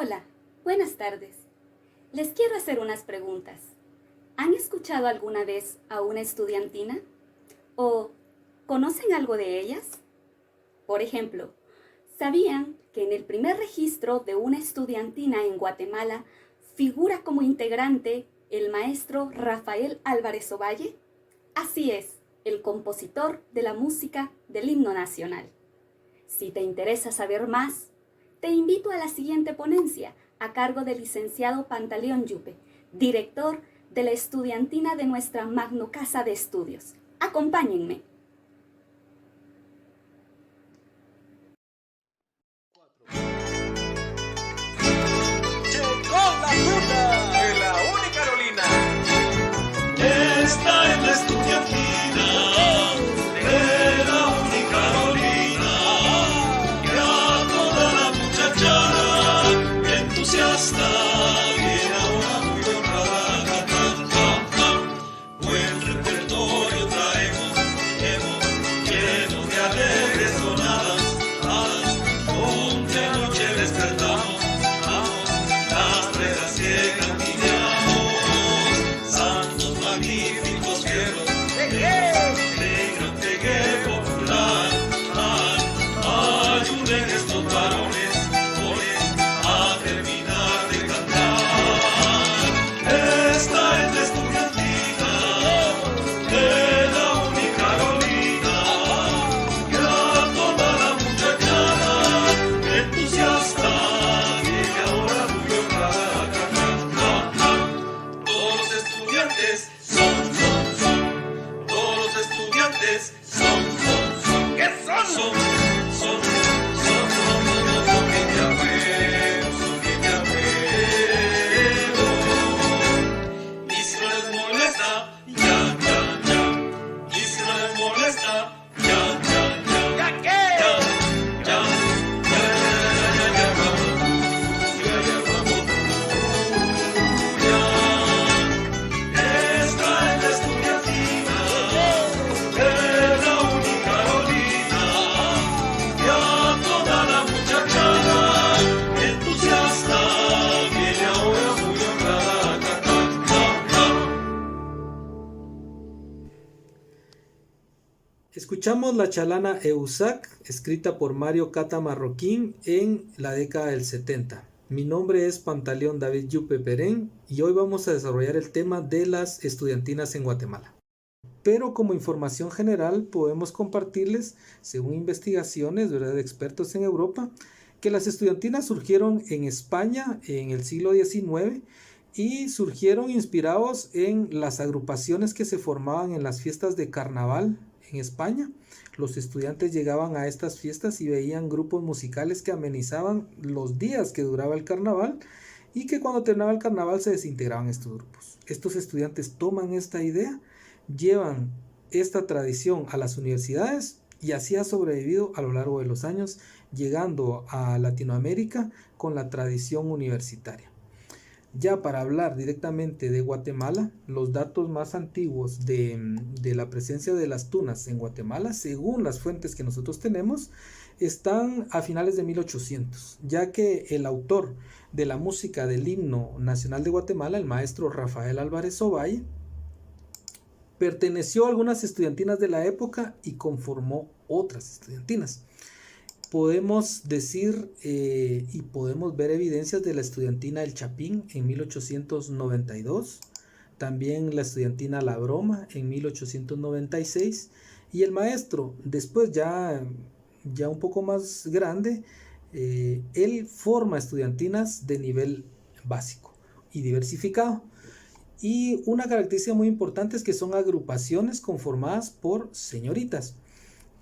Hola, buenas tardes. Les quiero hacer unas preguntas. ¿Han escuchado alguna vez a una estudiantina? ¿O conocen algo de ellas? Por ejemplo, ¿sabían que en el primer registro de una estudiantina en Guatemala figura como integrante el maestro Rafael Álvarez Ovalle? Así es, el compositor de la música del himno nacional. Si te interesa saber más, te invito a la siguiente ponencia a cargo del licenciado Pantaleón Yupe, director de la estudiantina de nuestra Magno Casa de Estudios. Acompáñenme. Llegó la tuna de la Unicarolina. Esta es la estudiantina de la Unicarolina, que a toda la muchachada entusiasta viene ahora muy honrada cantando. Buen repertorio traemos, lleno de alegres sonadas, donde noche despertamos, las redes ciegas miramos, santos magníficos guerreros, de gran pegue popular, ayuden estos varones a terminar de cantar. Esta es la estudiantina de la Unicarolina, que a toda la muchachada entusiasta viene ahora muy honrada a cantar. Todos los estudiantes son. Todos los estudiantes son. ¿Qué son? Son bien de abuelos, son bien de abuelos. Y si no les molesta, ya. Y si no les molesta, ya. ¿Ya qué? Ya vamos. Esta es la estudiantina de la Unicarolina, que a toda la muchachada entusiasta viene ahora muy honrada a cantar. Escuchamos la chalana Eusac, escrita por Mario Cata Marroquín en la década del 70. Mi nombre es Pantaleón David Yupe Perén y hoy vamos a desarrollar el tema de las estudiantinas en Guatemala. Pero como información general podemos compartirles, según investigaciones, ¿verdad?, de expertos en Europa, que las estudiantinas surgieron en España en el siglo XIX y surgieron inspirados en las agrupaciones que se formaban en las fiestas de carnaval en España. Los estudiantes llegaban a estas fiestas y veían grupos musicales que amenizaban los días que duraba el carnaval y que cuando terminaba el carnaval se desintegraban estos grupos. Estos estudiantes toman esta idea, llevan esta tradición a las universidades y así ha sobrevivido a lo largo de los años, llegando a Latinoamérica con la tradición universitaria. Ya para hablar directamente de Guatemala, los datos más antiguos de la presencia de las tunas en Guatemala, según las fuentes que nosotros tenemos, están a finales de 1800, ya que el autor de la música del himno nacional de Guatemala, el maestro Rafael Álvarez Ovalle, perteneció a algunas estudiantinas de la época y conformó otras estudiantinas. Podemos decir y podemos ver evidencias de la estudiantina El Chapín en 1892, también la estudiantina La Broma en 1896 y el maestro, después ya un poco más grande, él forma estudiantinas de nivel básico y diversificado. Y una característica muy importante es que son agrupaciones conformadas por señoritas.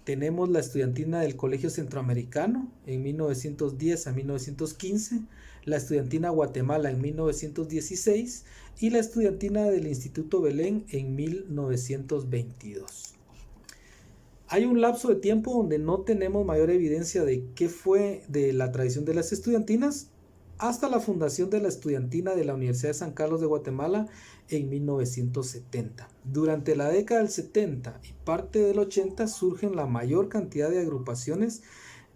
Tenemos la estudiantina del Colegio Centroamericano en 1910 a 1915, la estudiantina Guatemala en 1916 y la estudiantina del Instituto Belén en 1922. Hay un lapso de tiempo donde no tenemos mayor evidencia de qué fue de la tradición de las estudiantinas hasta la fundación de la estudiantina de la Universidad de San Carlos de Guatemala en 1970. Durante la década del 70 y parte del 80 surgen la mayor cantidad de agrupaciones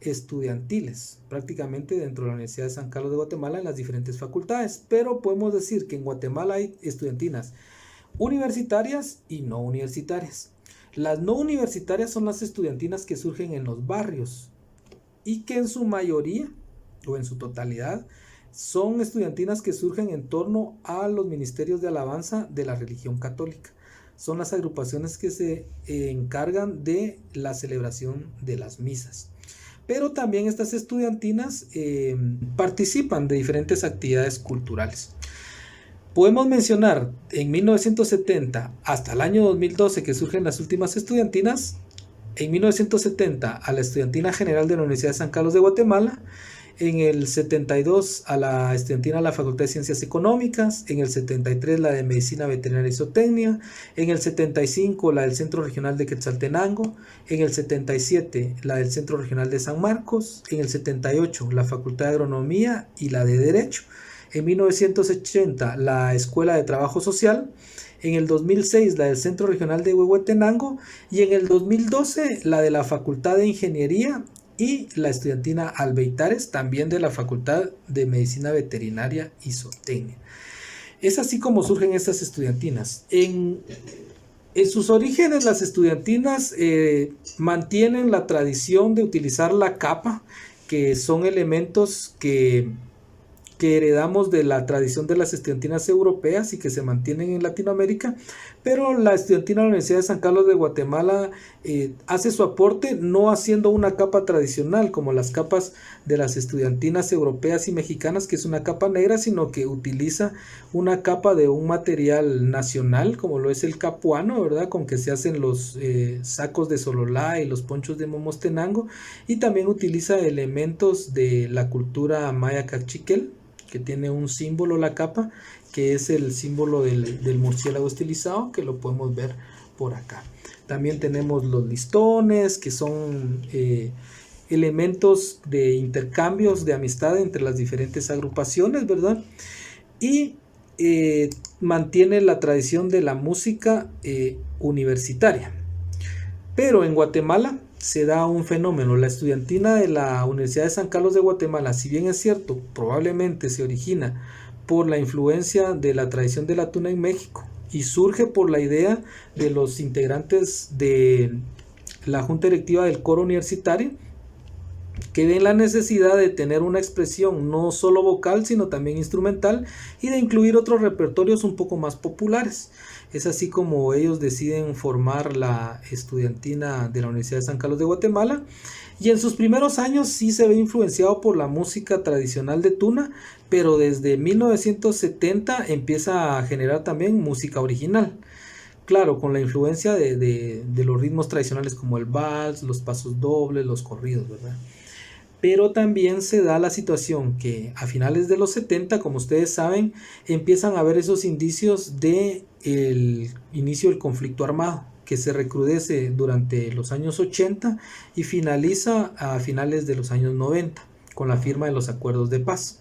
estudiantiles, prácticamente dentro de la Universidad de San Carlos de Guatemala en las diferentes facultades, pero podemos decir que en Guatemala hay estudiantinas universitarias y no universitarias. Las no universitarias son las estudiantinas que surgen en los barrios y que en su mayoría o en su totalidad son estudiantinas que surgen en torno a los ministerios de alabanza de la religión católica. Son las agrupaciones que se encargan de la celebración de las misas. Pero también estas estudiantinas participan de diferentes actividades culturales. Podemos mencionar en 1970 hasta el año 2012 que surgen las últimas estudiantinas. En 1970 a la Estudiantina General de la Universidad de San Carlos de Guatemala. En el 72 a la estudiantina de la Facultad de Ciencias Económicas, en el 73 la de Medicina Veterinaria y Zootecnia, en el 75 la del Centro Regional de Quetzaltenango, en el 77 la del Centro Regional de San Marcos, en el 78 la Facultad de Agronomía y la de Derecho, en 1980 la Escuela de Trabajo Social, en el 2006 la del Centro Regional de Huehuetenango y en el 2012 la de la Facultad de Ingeniería y la estudiantina Albeitares, también de la Facultad de Medicina Veterinaria y Zootecnia. Es así como surgen estas estudiantinas. En sus orígenes, las estudiantinas mantienen la tradición de utilizar la capa, que son elementos que heredamos de la tradición de las estudiantinas europeas y que se mantienen en Latinoamérica, pero la estudiantina de la Universidad de San Carlos de Guatemala hace su aporte no haciendo una capa tradicional como las capas de las estudiantinas europeas y mexicanas, que es una capa negra, sino que utiliza una capa de un material nacional como lo es el capuano, ¿verdad? Con que se hacen los sacos de sololá y los ponchos de Momostenango, y también utiliza elementos de la cultura maya cachiquel, que tiene un símbolo la capa, que es el símbolo del murciélago estilizado, que lo podemos ver por acá. También tenemos los listones, que son elementos de intercambios de amistad entre las diferentes agrupaciones, ¿verdad? Y mantiene la tradición de la música universitaria. Pero en Guatemala se da un fenómeno. La estudiantina de la Universidad de San Carlos de Guatemala, si bien es cierto, probablemente se origina por la influencia de la tradición de la tuna en México y surge por la idea de los integrantes de la junta directiva del coro universitario, que ven la necesidad de tener una expresión no solo vocal sino también instrumental y de incluir otros repertorios un poco más populares. Es así como ellos deciden formar la estudiantina de la Universidad de San Carlos de Guatemala, y en sus primeros años sí se ve influenciado por la música tradicional de tuna, pero desde 1970 empieza a generar también música original. Claro, con la influencia de los ritmos tradicionales como el vals, los pasos dobles, los corridos, ¿verdad? Pero también se da la situación que a finales de los 70, como ustedes saben, empiezan a haber esos indicios de el inicio del conflicto armado, que se recrudece durante los años 80 y finaliza a finales de los años 90 con la firma de los acuerdos de paz.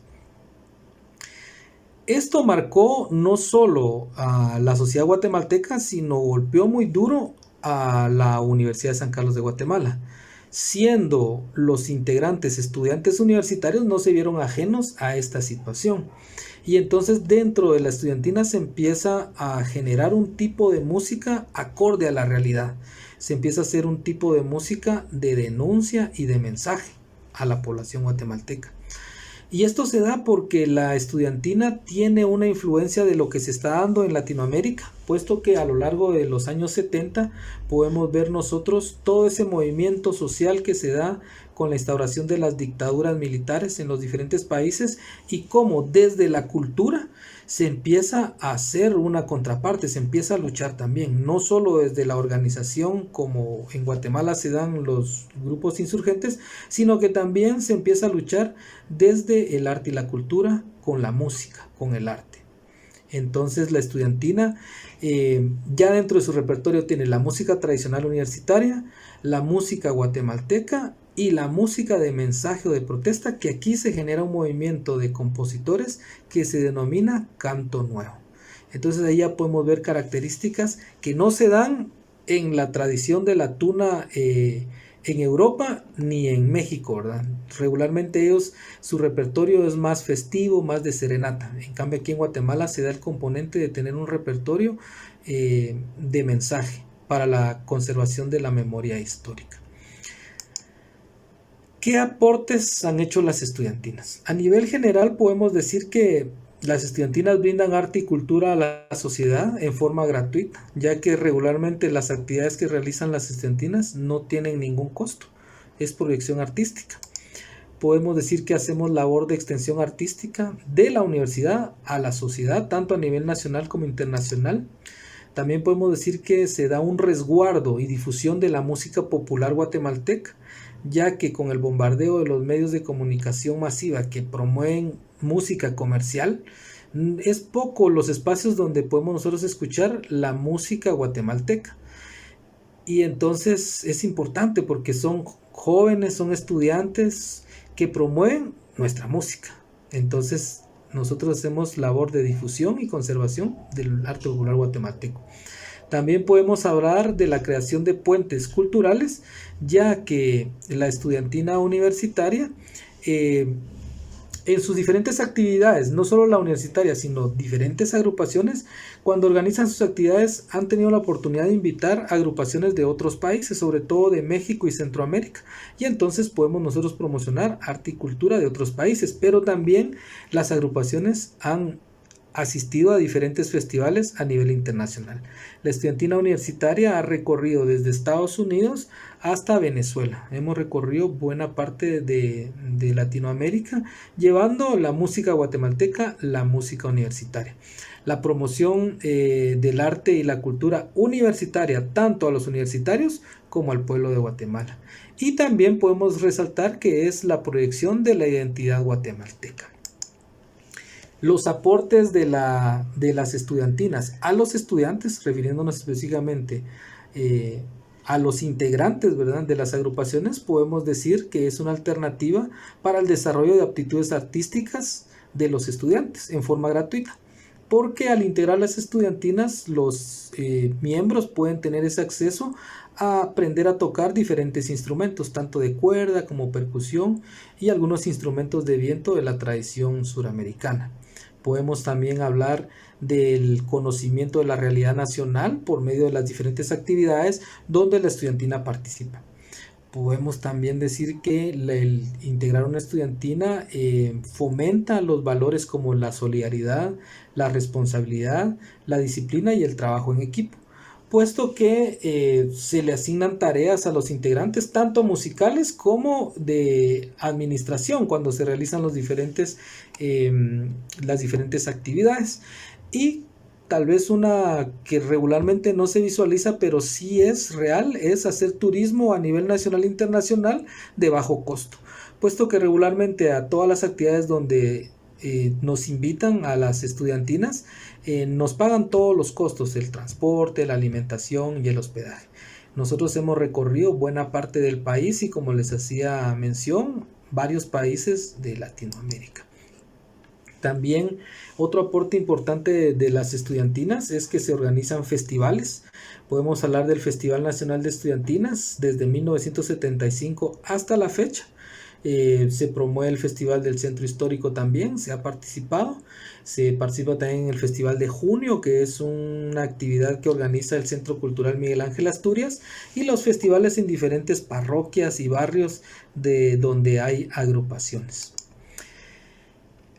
Esto marcó no solo a la sociedad guatemalteca, sino golpeó muy duro a la Universidad de San Carlos de Guatemala, siendo los integrantes estudiantes universitarios no se vieron ajenos a esta situación. Y entonces dentro de la estudiantina se empieza a generar un tipo de música acorde a la realidad. Se empieza a hacer un tipo de música de denuncia y de mensaje a la población guatemalteca. Y esto se da porque la estudiantina tiene una influencia de lo que se está dando en Latinoamérica, puesto que a lo largo de los años 70 podemos ver nosotros todo ese movimiento social que se da con la instauración de las dictaduras militares en los diferentes países, y cómo desde la cultura se empieza a hacer una contraparte, se empieza a luchar también, no solo desde la organización como en Guatemala se dan los grupos insurgentes, sino que también se empieza a luchar desde el arte y la cultura con la música, con el arte. Entonces la estudiantina ya dentro de su repertorio tiene la música tradicional universitaria, la música guatemalteca y la música de mensaje o de protesta, que aquí se genera un movimiento de compositores que se denomina canto nuevo. Entonces ahí ya podemos ver características que no se dan en la tradición de la tuna en Europa ni en México, ¿verdad? Regularmente ellos, su repertorio es más festivo, más de serenata. En cambio aquí en Guatemala se da el componente de tener un repertorio de mensaje para la conservación de la memoria histórica. ¿Qué aportes han hecho las estudiantinas? A nivel general podemos decir que las estudiantinas brindan arte y cultura a la sociedad en forma gratuita, ya que regularmente las actividades que realizan las estudiantinas no tienen ningún costo, es proyección artística. Podemos decir que hacemos labor de extensión artística de la universidad a la sociedad, tanto a nivel nacional como internacional. También podemos decir que se da un resguardo y difusión de la música popular guatemalteca, ya que con el bombardeo de los medios de comunicación masiva que promueven música comercial, es poco los espacios donde podemos nosotros escuchar la música guatemalteca. Y entonces es importante porque son jóvenes, son estudiantes que promueven nuestra música. Entonces nosotros hacemos labor de difusión y conservación del arte popular guatemalteco. También podemos hablar de la creación de puentes culturales, ya que la estudiantina universitaria en sus diferentes actividades, no solo la universitaria, sino diferentes agrupaciones, cuando organizan sus actividades han tenido la oportunidad de invitar a agrupaciones de otros países, sobre todo de México y Centroamérica, y entonces podemos nosotros promocionar arte y cultura de otros países, pero también las agrupaciones han asistido a diferentes festivales a nivel internacional. La estudiantina universitaria ha recorrido desde Estados Unidos hasta Venezuela. Hemos recorrido buena parte de Latinoamérica, llevando la música guatemalteca, la música universitaria. La promoción del arte y la cultura universitaria, tanto a los universitarios como al pueblo de Guatemala. Y también podemos resaltar que es la proyección de la identidad guatemalteca. Los aportes de las estudiantinas a los estudiantes, refiriéndonos específicamente a los integrantes, ¿verdad?, de las agrupaciones, podemos decir que es una alternativa para el desarrollo de aptitudes artísticas de los estudiantes en forma gratuita, porque al integrar las estudiantinas los miembros pueden tener ese acceso a aprender a tocar diferentes instrumentos, tanto de cuerda como percusión y algunos instrumentos de viento de la tradición suramericana. Podemos también hablar del conocimiento de la realidad nacional por medio de las diferentes actividades donde la estudiantina participa. Podemos también decir que el integrar una estudiantina fomenta los valores como la solidaridad, la responsabilidad, la disciplina y el trabajo en equipo, puesto que se le asignan tareas a los integrantes, tanto musicales como de administración, cuando se realizan las diferentes actividades. Y tal vez una que regularmente no se visualiza, pero sí es real, es hacer turismo a nivel nacional e internacional de bajo costo, puesto que regularmente a todas las actividades donde nos invitan a las estudiantinas, nos pagan todos los costos, el transporte, la alimentación y el hospedaje. Nosotros hemos recorrido buena parte del país y, como les hacía mención, varios países de Latinoamérica. También otro aporte importante de las estudiantinas es que se organizan festivales. Podemos hablar del Festival Nacional de Estudiantinas desde 1975 hasta la fecha. Se promueve el Festival del Centro Histórico también, se ha participado. Se participa también en el Festival de Junio, que es una actividad que organiza el Centro Cultural Miguel Ángel Asturias, y los festivales en diferentes parroquias y barrios de donde hay agrupaciones.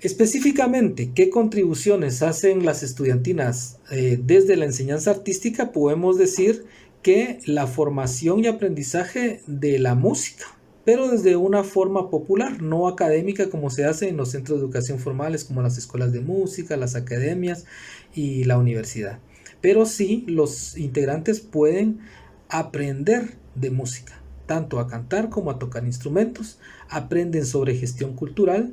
Específicamente, ¿qué contribuciones hacen las estudiantinas desde la enseñanza artística? Podemos decir que la formación y aprendizaje de la música, pero desde una forma popular, no académica como se hace en los centros de educación formales como las escuelas de música, las academias y la universidad. Pero sí, los integrantes pueden aprender de música, tanto a cantar como a tocar instrumentos, aprenden sobre gestión cultural.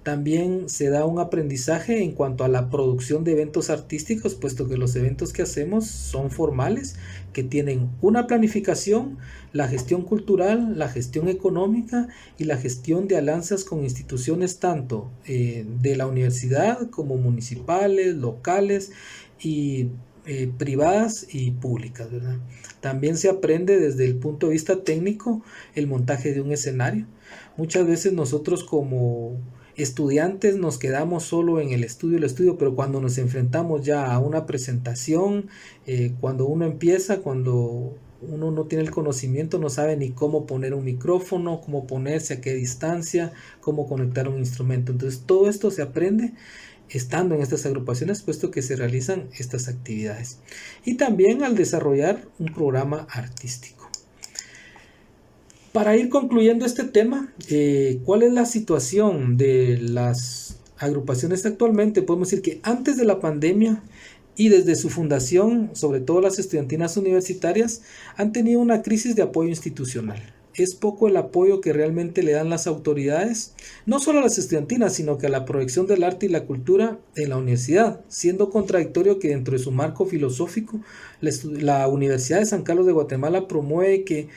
También se da un aprendizaje en cuanto a la producción de eventos artísticos, puesto que los eventos que hacemos son formales, que tienen una planificación, la gestión cultural, la gestión económica y la gestión de alianzas con instituciones tanto de la universidad como municipales, locales y privadas y públicas, ¿verdad? También se aprende desde el punto de vista técnico el montaje de un escenario. Muchas veces nosotros como estudiantes nos quedamos solo en el estudio, pero cuando nos enfrentamos ya a una presentación, cuando uno no tiene el conocimiento, no sabe ni cómo poner un micrófono, cómo ponerse, a qué distancia, cómo conectar un instrumento. Entonces todo esto se aprende estando en estas agrupaciones, puesto que se realizan estas actividades. Y también al desarrollar un programa artístico. Para ir concluyendo este tema, ¿cuál es la situación de las agrupaciones actualmente? Podemos decir que antes de la pandemia y desde su fundación, sobre todo las estudiantinas universitarias, han tenido una crisis de apoyo institucional. Es poco el apoyo que realmente le dan las autoridades, no solo a las estudiantinas, sino que a la proyección del arte y la cultura en la universidad, siendo contradictorio que dentro de su marco filosófico, la Universidad de San Carlos de Guatemala promueve que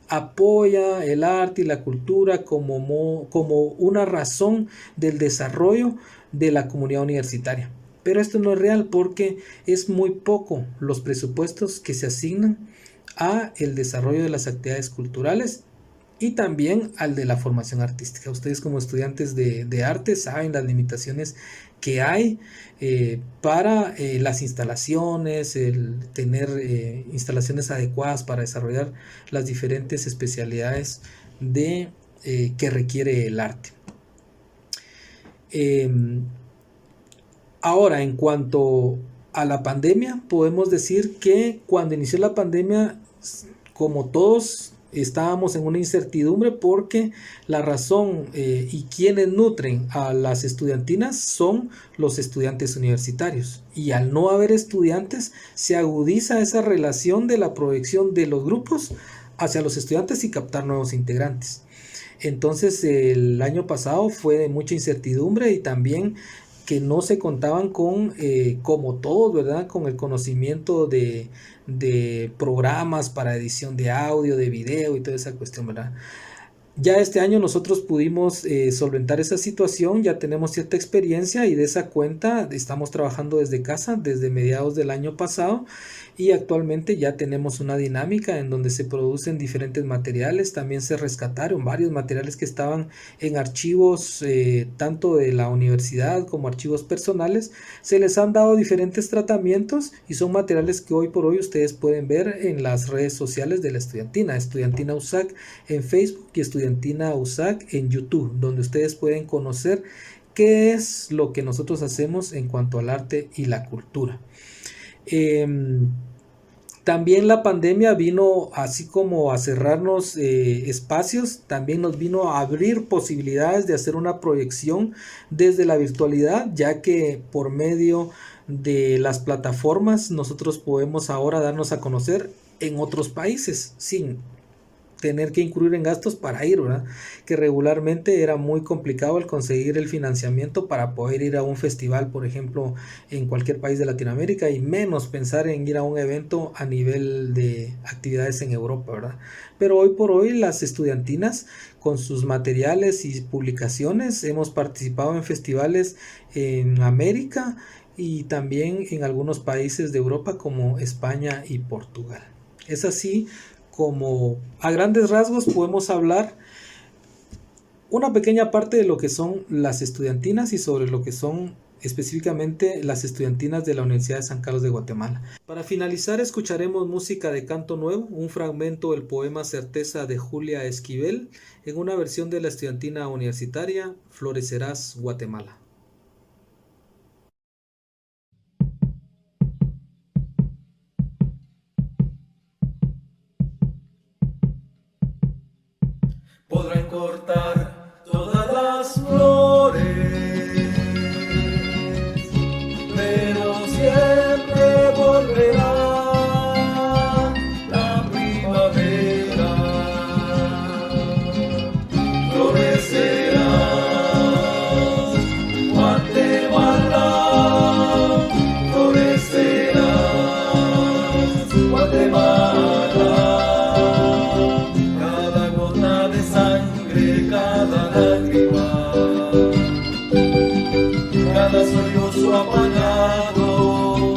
apoya el arte y la cultura como una razón del desarrollo de la comunidad universitaria. Pero esto no es real porque es muy poco los presupuestos que se asignan a el desarrollo de las actividades culturales y también al de la formación artística. Ustedes como estudiantes de arte saben las limitaciones que hay para las instalaciones, el tener instalaciones adecuadas para desarrollar las diferentes especialidades que requiere el arte. Ahora, en cuanto a la pandemia, podemos decir que cuando inició la pandemia, como todos, estábamos en una incertidumbre porque la razón y quienes nutren a las estudiantinas son los estudiantes universitarios. Y al no haber estudiantes, se agudiza esa relación de la proyección de los grupos hacia los estudiantes y captar nuevos integrantes. Entonces, el año pasado fue de mucha incertidumbre y también que no se contaban con, como todos, ¿verdad?, con el conocimiento de programas para edición de audio, de video y toda esa cuestión, ¿verdad? Ya este año nosotros pudimos solventar esa situación, ya tenemos cierta experiencia y de esa cuenta estamos trabajando desde casa desde mediados del año pasado y actualmente ya tenemos una dinámica en donde se producen diferentes materiales. También se rescataron varios materiales que estaban en archivos tanto de la universidad como archivos personales. Se les han dado diferentes tratamientos y son materiales que hoy por hoy ustedes pueden ver en las redes sociales de la Estudiantina USAC en Facebook y Estudiantina USAC en YouTube, donde ustedes pueden conocer qué es lo que nosotros hacemos en cuanto al arte y la cultura. También la pandemia vino así como a cerrarnos espacios, también nos vino a abrir posibilidades de hacer una proyección desde la virtualidad, ya que por medio de las plataformas nosotros podemos ahora darnos a conocer en otros países sin tener que incurrir en gastos para ir, ¿verdad? Que regularmente era muy complicado el conseguir el financiamiento para poder ir a un festival, por ejemplo, en cualquier país de Latinoamérica y menos pensar en ir a un evento a nivel de actividades en Europa, ¿verdad? Pero hoy por hoy las estudiantinas con sus materiales y publicaciones hemos participado en festivales en América y también en algunos países de Europa como España y Portugal. Es así como a grandes rasgos podemos hablar una pequeña parte de lo que son las estudiantinas y sobre lo que son específicamente las estudiantinas de la Universidad de San Carlos de Guatemala. Para finalizar escucharemos música de canto nuevo, un fragmento del poema Certeza de Julia Esquivel en una versión de la estudiantina universitaria Florecerás Guatemala. Podrán cortar todas las flores, pero siempre volverá la primavera. Florecerás, Guatemala, florecerás, Guatemala. Cada lágrima, cada sollozo apagado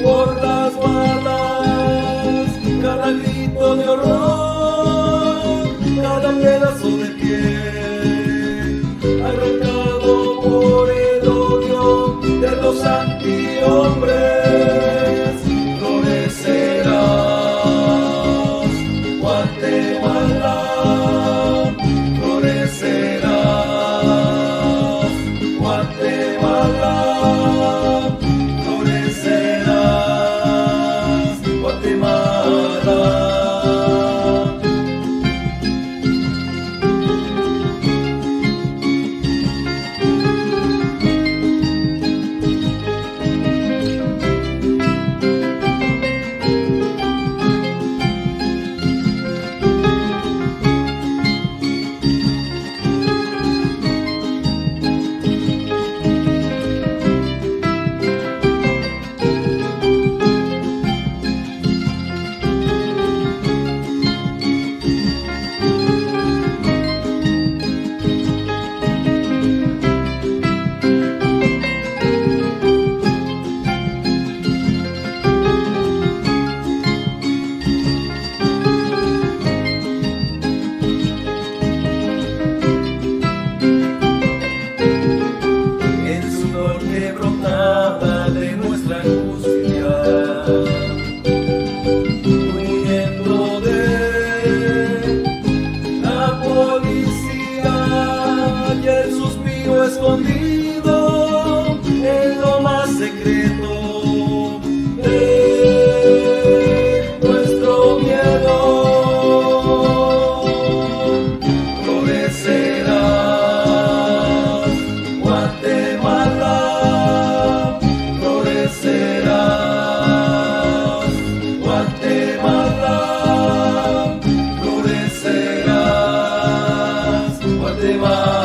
por la los antihombres florecerás, Guatemala, florecerás, Guatemala, florecerás, Guatemala. Escondido en lo más secreto de nuestro miedo, florecerás, Guatemala, florecerás, Guatemala, florecerás, Guatemala.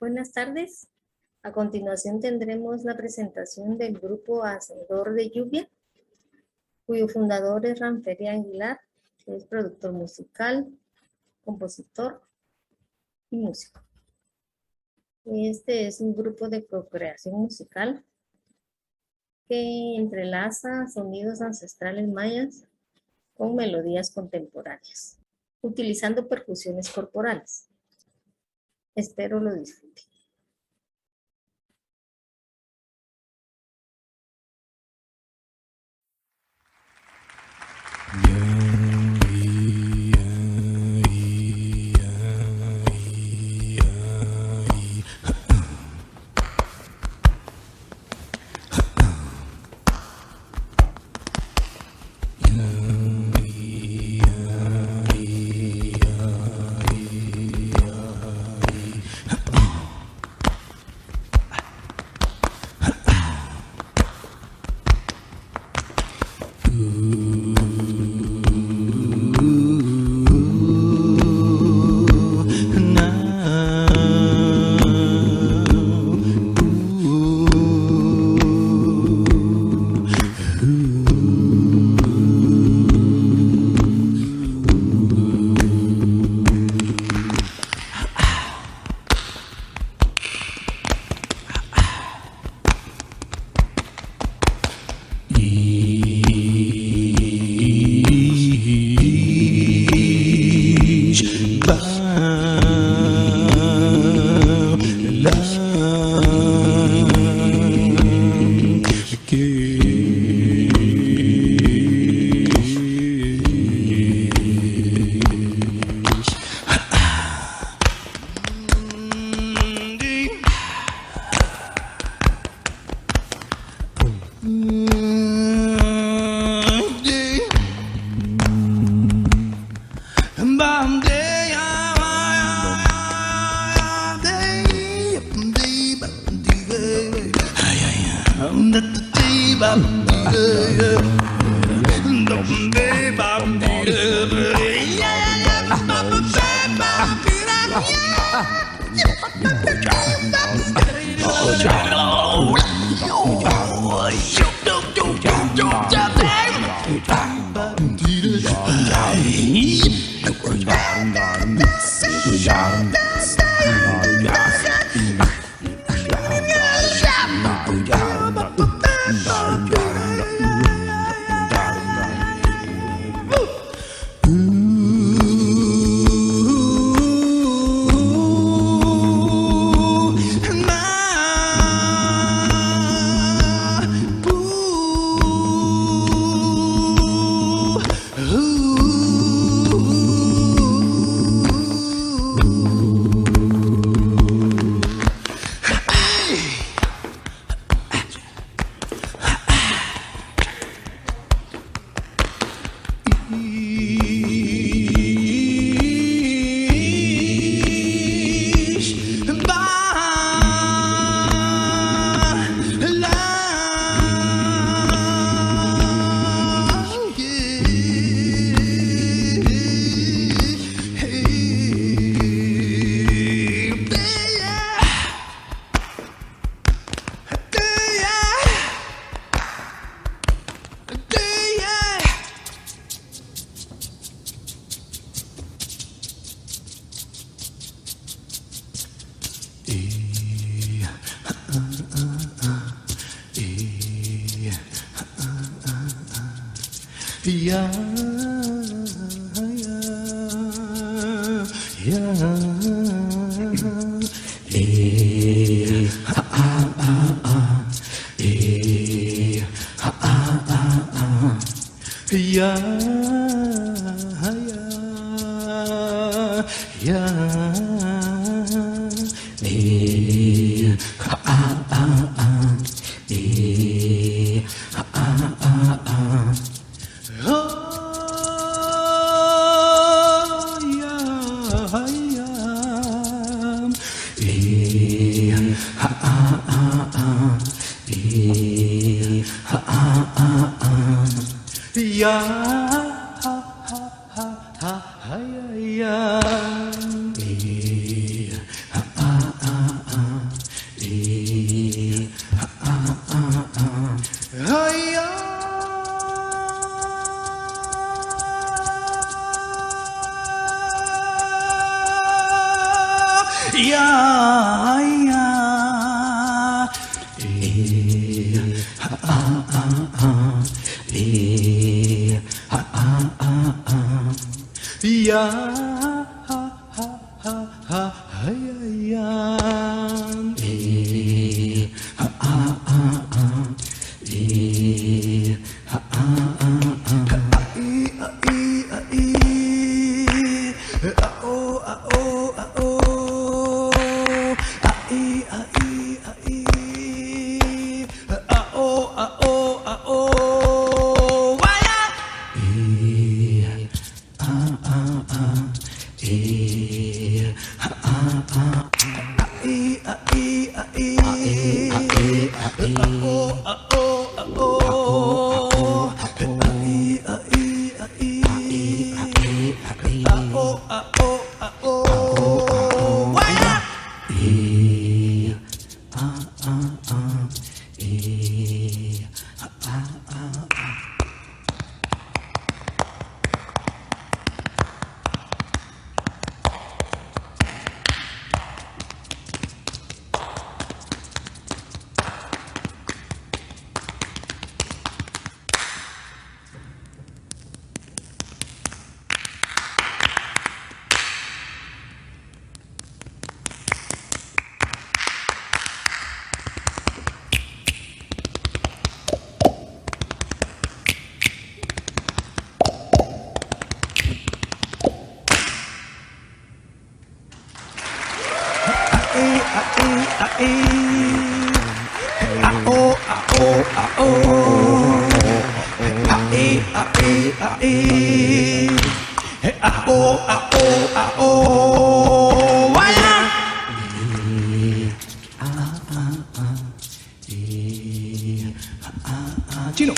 Buenas tardes. A continuación tendremos la presentación del grupo Hacedor de Lluvia, cuyo fundador es Ramferi Aguilar, que es productor musical, compositor y músico. Este es un grupo de procreación musical que entrelaza sonidos ancestrales mayas con melodías contemporáneas, utilizando percusiones corporales. Espero lo disfruten. Chino.